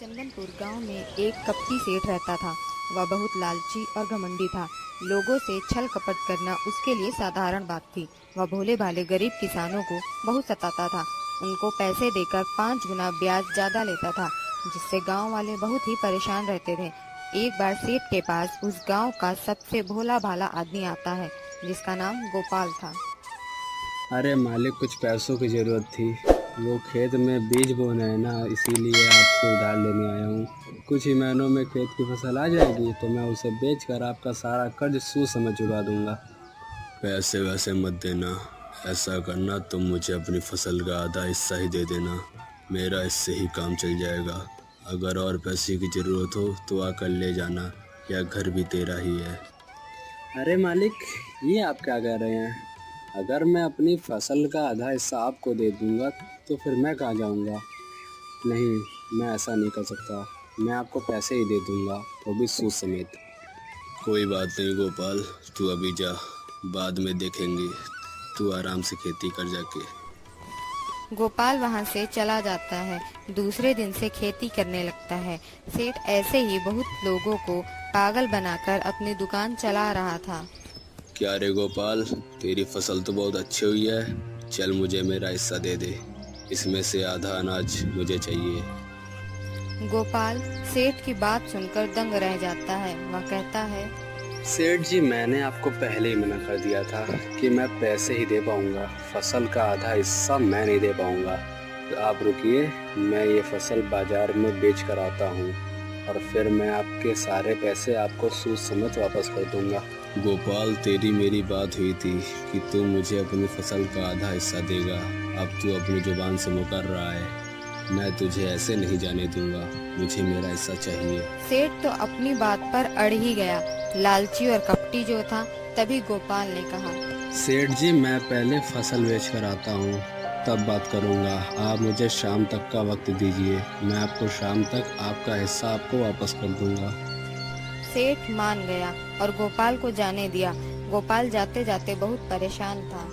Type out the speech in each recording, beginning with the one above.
चंदनपुर गांव में एक कपटी सेठ रहता था। वह बहुत लालची और घमंडी था। लोगों से छल कपट करना उसके लिए साधारण बात थी। वह भोले भाले गरीब किसानों को बहुत सताता था। उनको पैसे देकर 5 गुना ब्याज ज्यादा लेता था, जिससे गांव वाले बहुत ही परेशान रहते थे। एक बार सेठ के पास उस गांव का सबसे भोला भाला आदमी आता है, जिसका नाम गोपाल था। अरे मालिक, कुछ पैसों की ज़रूरत थी। वो खेत में बीज बोना है ना, इसीलिए आपसे उधार लेने आया हूँ। कुछ ही महीनों में खेत की फसल आ जाएगी तो मैं उसे बेचकर आपका सारा कर्ज सूद समेत चुका दूंगा। पैसे वैसे मत देना। ऐसा करना तुम मुझे अपनी फसल का आधा हिस्सा ही दे देना। मेरा इससे ही काम चल जाएगा। अगर और पैसे की ज़रूरत हो तो आकर ले जाना, या घर भी तेरा ही है। अरे मालिक, ये आप क्या कह रहे हैं? अगर मैं अपनी फसल का आधा हिस्सा आपको दे दूंगा तो फिर मैं कहाँ जाऊंगा? नहीं, मैं ऐसा नहीं कर सकता। मैं आपको पैसे ही दे दूंगा, वो भी सूद समेत। कोई बात नहीं गोपाल, तू अभी जा, बाद में देखेंगे। तू आराम से खेती कर जाके। गोपाल वहां से चला जाता है। दूसरे दिन से खेती करने लगता है। सेठ ऐसे ही बहुत लोगों को पागल बनाकर अपनी दुकान चला रहा था। क्या रे गोपाल, तेरी फसल तो बहुत अच्छी हुई है। चल मुझे मेरा हिस्सा दे दे। इसमें से आधा अनाज मुझे चाहिए। गोपाल सेठ की बात सुनकर दंग रह जाता है। वह कहता है, सेठ जी, मैंने आपको पहले ही मना कर दिया था कि मैं पैसे ही दे पाऊंगा, फसल का आधा हिस्सा मैं नहीं दे पाऊंगा। तो आप रुकिए, मैं ये फसल बाजार में बेच कर आता हूँ और फिर मैं आपके सारे पैसे आपको सूद समेत वापस कर दूंगा। गोपाल, तेरी मेरी बात हुई थी कि तू मुझे अपनी फसल का आधा हिस्सा देगा। अब तू अपनी जुबान से मुकर रहा है। मैं तुझे ऐसे नहीं जाने दूंगा। मुझे मेरा हिस्सा चाहिए। सेठ तो अपनी बात पर अड़ ही गया। लालची और कपटी जो था। तभी गोपाल ने कहा, सेठ जी, मैं पहले फसल बेच कर आता हूँ, तब बात करूँगा। आप मुझे शाम तक का वक्त दीजिए, मैं आपको शाम तक आपका हिस्सा आपको वापस कर दूंगा। सेठ मान गया और गोपाल को जाने दिया। गोपाल जाते जाते बहुत परेशान था।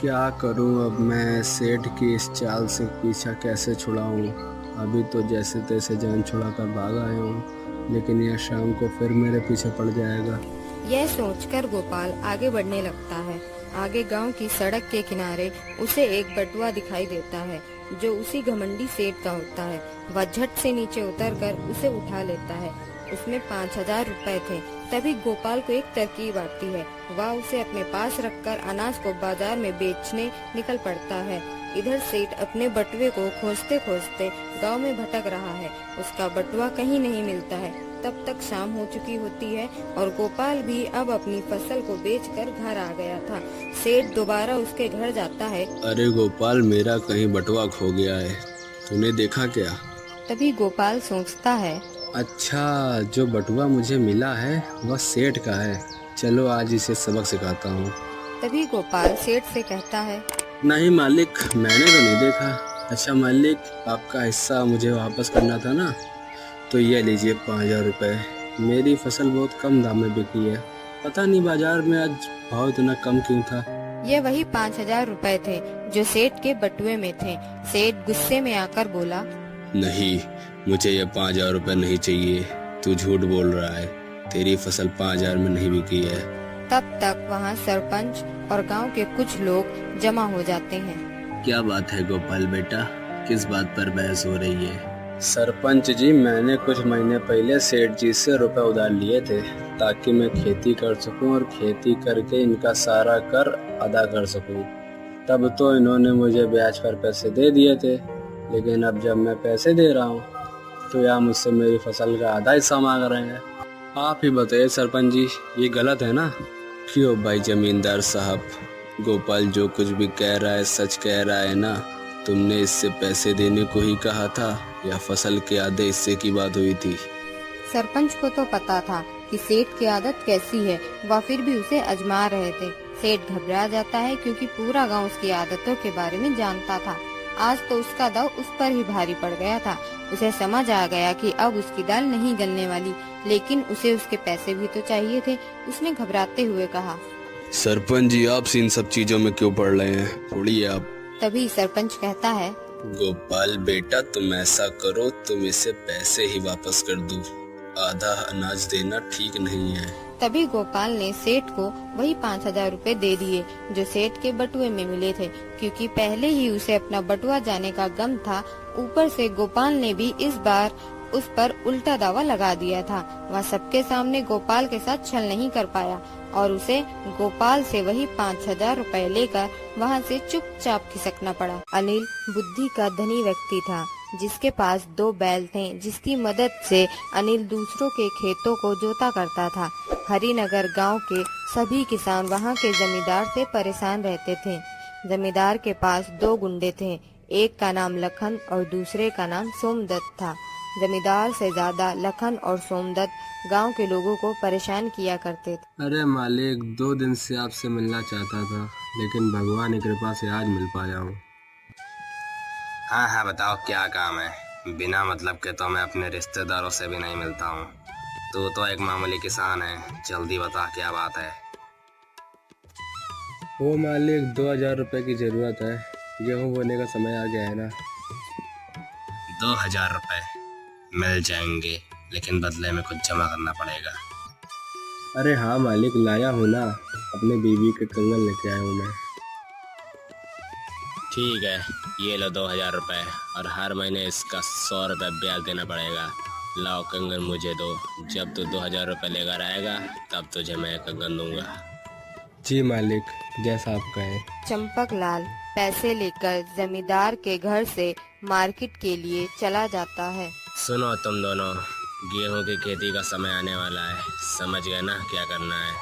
क्या करूं अब मैं? सेठ की इस चाल से पीछा कैसे छुड़ाऊं? अभी तो जैसे तैसे जान छुड़ा कर भाग आया हूँ, लेकिन यह शाम को फिर मेरे पीछे पड़ जाएगा। यह सोचकर गोपाल आगे बढ़ने लगता है। आगे गांव की सड़क के किनारे उसे एक बटुआ दिखाई देता है, जो उसी घमंडी सेठ का होता है। वह झट से नीचे उतरकर उसे उठा लेता है। उसमें 5,000 रुपए थे। तभी गोपाल को एक तरकीब आती है। वह उसे अपने पास रखकर अनाज को बाजार में बेचने निकल पड़ता है। इधर सेठ अपने बटुए को खोजते खोजते गांव में भटक रहा है। उसका बटुआ कहीं नहीं मिलता है। तब तक शाम हो चुकी होती है और गोपाल भी अब अपनी फसल को बेचकर घर आ गया था। सेठ दोबारा उसके घर जाता है। अरे गोपाल, मेरा कहीं बटुआ खो गया है। तूने देखा क्या? तभी गोपाल सोचता है, अच्छा, जो बटुआ मुझे मिला है वह सेठ का है। चलो आज इसे सबक सिखाता हूँ। तभी गोपाल सेठ से कहता है, नहीं मालिक, मैंने तो नहीं देखा। अच्छा मालिक, आपका हिस्सा मुझे वापस करना था ना, तो ये लीजिए 5,000 रुपये। मेरी फसल बहुत कम दाम में बिकी है। पता नहीं बाजार में आज भाव इतना कम क्यों था। ये वही 5,000 रुपए थे जो सेठ के बटुए में थे। सेठ गुस्से में आकर बोला, नहीं, मुझे ये 5,000 रुपये नहीं चाहिए। तू झूठ बोल रहा है। तेरी फसल 5,000 में नहीं बिकी है। तब तक वहाँ सरपंच और गांव के कुछ लोग जमा हो जाते हैं। क्या बात है गोपाल बेटा, किस बात पर बहस हो रही है? सरपंच जी, मैंने कुछ महीने पहले सेठ जी से रुपए उधार लिए थे, ताकि मैं खेती कर सकूं और खेती करके इनका सारा कर अदा कर सकूं। तब तो इन्होंने मुझे ब्याज पर पैसे दे दिए थे, लेकिन अब जब मैं पैसे दे रहा हूं तो यह मुझसे मेरी फसल का आधा हिस्सा मांग रहे हैं। आप ही बताइए सरपंच जी, ये गलत है ना? क्यों भाई जमींदार साहब, गोपाल जो कुछ भी कह रहा है सच कह रहा है ना? तुमने इससे पैसे देने को ही कहा था या फसल के आधे हिस्से की बात हुई थी? सरपंच को तो पता था कि सेठ की आदत कैसी है। वह फिर भी उसे आजमा रहे थे। सेठ घबरा जाता है क्योंकि पूरा गांव उसकी आदतों के बारे में जानता था। आज तो उसका दाव उस पर ही भारी पड़ गया था। उसे समझ आ गया कि अब उसकी दाल नहीं गलने वाली, लेकिन उसे उसके पैसे भी तो चाहिए थे। उसने घबराते हुए कहा, सरपंच जी, आप इन सब चीजों में क्यों पड़ रहे हैं? छोड़िए आप। तभी सरपंच कहता है, गोपाल बेटा, तुम ऐसा करो, तुम इसे पैसे ही वापस कर दो। आधा अनाज देना ठीक नहीं है। तभी गोपाल ने सेठ को वही 5,000 रुपए दे दिए जो सेठ के बटुए में मिले थे, क्योंकि पहले ही उसे अपना बटुआ जाने का गम था। ऊपर से गोपाल ने भी इस बार उस पर उल्टा दावा लगा दिया था। वह सबके सामने गोपाल के साथ छल नहीं कर पाया और उसे गोपाल से वही 5,000 रुपए लेकर वहां से चुपचाप खिसकना पड़ा। अनिल बुद्धि का धनी व्यक्ति था, जिसके पास 2 बैल थे, जिसकी मदद से अनिल दूसरों के खेतों को जोता करता था। हरिनगर गांव के सभी किसान वहां के जमींदार से परेशान रहते थे। जमींदार के पास 2 गुंडे थे, एक का नाम लखन और दूसरे का नाम सोमदत्त था। जमींदार से ज्यादा लखन और सोमदत्त गांव के लोगों को परेशान किया करते थे। अरे मालिक, 2 दिन से आपसे मिलना चाहता था, लेकिन भगवान की कृपा से आज मिल पाया हूँ। हाँ, बताओ क्या काम है। बिना मतलब के तो मैं अपने रिश्तेदारों से भी नहीं मिलता हूँ। तू तो एक मामूली किसान है, जल्दी बता क्या बात है। वो मालिक, 2,000 रुपए की जरूरत है। गेहूँ बोने का समय आ गया है ना। 2,000 रुपए मिल जाएंगे, लेकिन बदले में कुछ जमा करना पड़ेगा। अरे हाँ मालिक, लाया हूँ ना, अपने बीवी के कंगन लेके आया हूँ मैं। ठीक है, ये लो 2,000 रुपए और हर महीने इसका 100 रुपए ब्याज देना पड़ेगा। लाओ कंगन मुझे दो, जब तू 2,000 रुपए लेकर आएगा तब तुझे मैं कंगन दूंगा। जी मालिक, जैसा आप कहें। चंपकलाल पैसे लेकर जमींदार के घर से मार्केट के लिए चला जाता है। सुनो तुम दोनों, गेहूं की खेती का समय आने वाला है, समझ गए ना क्या करना है।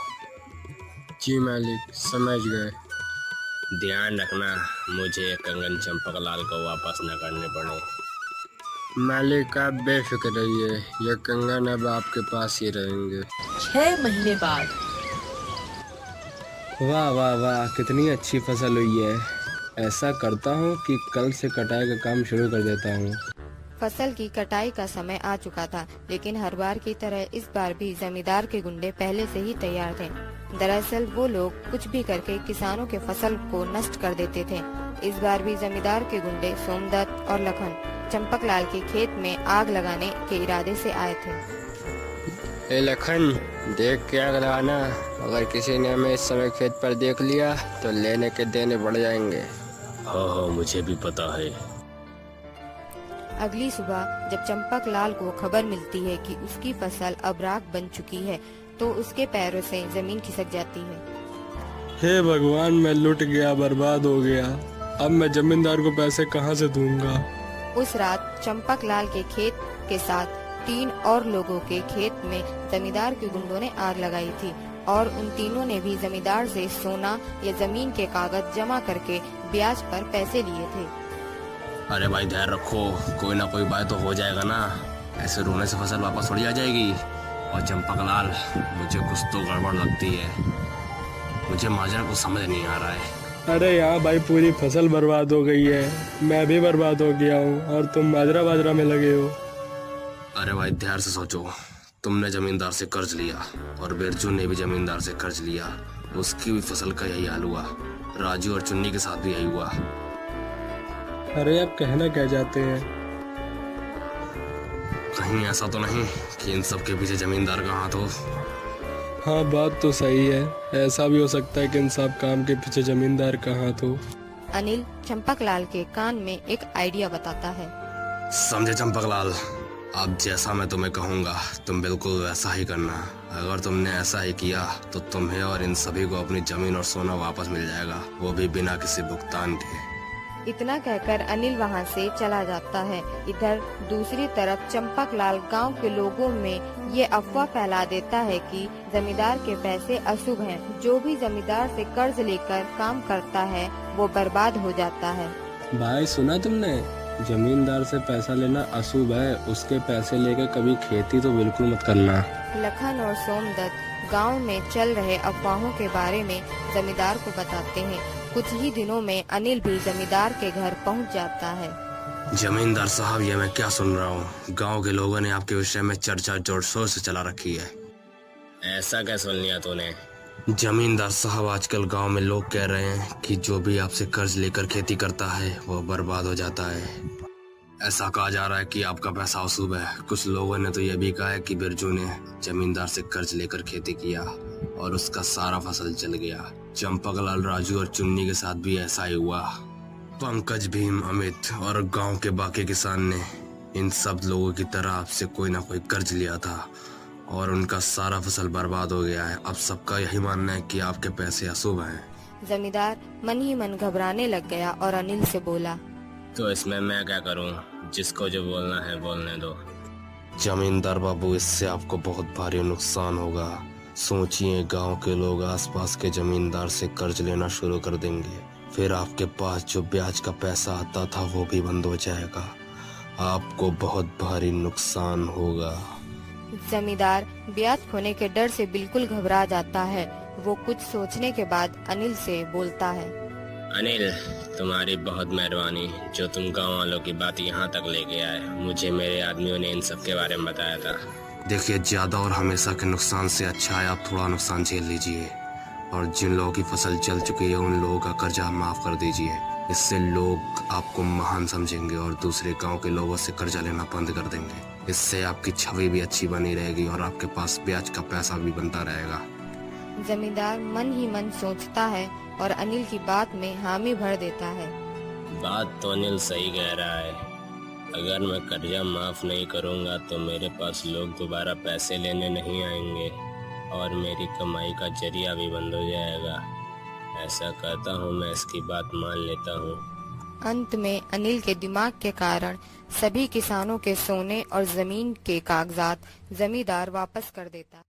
जी मालिक, समझ गए। ध्यान रखना मुझे कंगन चंपकलाल को वापस न करने पड़े। मालिक, आप बेफिक्र रहिए, ये कंगन अब आपके पास ही रहेंगे। 6 महीने बाद। वाह वाह वाह, कितनी अच्छी फसल हुई है। ऐसा करता हूँ कि कल से कटाई का काम शुरू कर देता हूँ। फसल की कटाई का समय आ चुका था, लेकिन हर बार की तरह इस बार भी जमींदार के गुंडे पहले से ही तैयार थे। दरअसल वो लोग कुछ भी करके किसानों के फसल को नष्ट कर देते थे। इस बार भी जमींदार के गुंडे सोमदत्त और लखन चंपकलाल के खेत में आग लगाने के इरादे से आए थे। ए लखन, देख के आग लगाना। अगर किसी ने हमें इस समय खेत पर देख लिया तो लेने के देने बढ़ जाएंगे। हाँ, मुझे भी पता है। अगली सुबह जब चंपकलाल को खबर मिलती है कि उसकी फसल अब राख बन चुकी है, तो उसके पैरों से जमीन खिसक जाती है। हे भगवान, मैं लुट गया, बर्बाद हो गया। अब मैं जमींदार को पैसे कहाँ से दूंगा। उस रात चंपकलाल के खेत के साथ 3 और लोगों के खेत में जमींदार के गुंडों ने आग लगाई थी और उन तीनों ने भी जमींदार से सोना या जमीन के कागज जमा करके ब्याज पर पैसे लिए थे। अरे भाई ध्यान रखो, कोई ना कोई बात तो हो जाएगा ना। ऐसे रोने से फसल वापस थोड़ी आ जाएगी। और चंपकलाल, मुझे कुछ तो गड़बड़ लगती है। मुझे माजरा कुछ समझ नहीं आ रहा है। अरे यहाँ भाई, पूरी फसल बर्बाद हो गई है, मैं भी बर्बाद हो गया हूँ और तुम माजरा बाजरा में लगे हो। अरे भाई ध्यान से सोचो, तुमने जमींदार से कर्ज लिया और बिरजू ने भी जमींदार से कर्ज लिया। उसकी भी फसल का यही हाल हुआ। राजू और चुन्नी के साथ भी यही हुआ। अरे आप कहना क्या चाहते हैं? कहीं ऐसा तो नहीं कि इन सब के पीछे जमींदार का हाथ हो? हाँ, बात तो सही है। ऐसा भी हो सकता है कि इन सब काम के पीछे जमींदार का हाथ हो। अनिल चंपकलाल के कान में एक आइडिया बताता है। समझे चंपकलाल, अब जैसा मैं तुम्हें कहूँगा तुम बिल्कुल वैसा ही करना। अगर तुमने ऐसा ही किया तो तुम्हें और इन सभी को अपनी जमीन और सोना वापस मिल जाएगा, वो भी बिना किसी भुगतान के। इतना कहकर अनिल वहां से चला जाता है। इधर दूसरी तरफ चंपकलाल गांव के लोगों में ये अफवाह फैला देता है कि जमींदार के पैसे अशुभ हैं। जो भी जमींदार से कर्ज लेकर काम करता है वो बर्बाद हो जाता है। भाई सुना तुमने, जमींदार से पैसा लेना अशुभ है। उसके पैसे लेकर कभी खेती तो बिल्कुल मत करना। लखन और सोमदत्त गांव में चल रहे अफवाहों के बारे में जमींदार को बताते हैं। कुछ ही दिनों में अनिल भी जमींदार के घर पहुंच जाता है। जमींदार साहब, ये मैं क्या सुन रहा हूँ? गांव के लोगों ने आपके विषय में चर्चा जोर शोर से चला रखी है। ऐसा क्या सुन लिया तूने? जमींदार साहब, आजकल गांव में लोग कह रहे हैं कि जो भी आपसे कर्ज लेकर खेती करता है वो बर्बाद हो जाता है। ऐसा कहा जा रहा है कि आपका पैसा असूब है। कुछ लोगों ने तो यह भी कहा है कि बिरजू ने जमींदार से कर्ज लेकर खेती किया और उसका सारा फसल जल गया। चंपकलाल, राजू और चुन्नी के साथ भी ऐसा ही हुआ। पंकज, भीम, अमित और गांव के बाकी किसान ने इन सब लोगों की तरह आपसे कोई ना कोई कर्ज लिया था और उनका सारा फसल बर्बाद हो गया है। अब सबका यही मानना है कि आपके पैसे अशुभ हैं। जमींदार मन ही मन घबराने लग गया और अनिल से बोला, तो इसमें मैं क्या करूं? जिसको जो बोलना है बोलने दो। जमींदार बाबू, इससे आपको बहुत भारी नुकसान होगा। सोचिए, गांव के लोग आसपास के जमींदार से कर्ज लेना शुरू कर देंगे। फिर आपके पास जो ब्याज का पैसा आता था वो भी बंद हो जाएगा। आपको बहुत भारी नुकसान होगा। जमींदार ब्याज खोने के डर से बिल्कुल घबरा जाता है। वो कुछ सोचने के बाद अनिल से बोलता है, अनिल, तुम्हारी बहुत मेहरबानी जो तुम गांव वालों की बात यहाँ तक लेके आए। मुझे मेरे आदमियों ने इन सब के बारे में बताया था। देखिए, ज्यादा और हमेशा के नुकसान से अच्छा है आप थोड़ा नुकसान झेल लीजिए और जिन लोगों की फसल जल चुकी है उन लोगों का कर्जा माफ कर दीजिए। इससे लोग आपको महान समझेंगे और दूसरे गांव के लोगों से कर्जा लेना बंद कर देंगे। इससे आपकी छवि भी अच्छी बनी रहेगी और आपके पास ब्याज का पैसा भी बनता रहेगा। जमींदार मन ही मन सोचता है और अनिल की बात में हामी भर देता है। बात तो अनिल सही कह रहा है। अगर मैं कर्जा माफ नहीं करूंगा तो मेरे पास लोग दोबारा पैसे लेने नहीं आएंगे और मेरी कमाई का जरिया भी बंद हो जाएगा। ऐसा करता हूँ, मैं इसकी बात मान लेता हूँ। अंत में अनिल के दिमाग के कारण सभी किसानों के सोने और जमीन के कागजात जमींदार वापस कर देता है।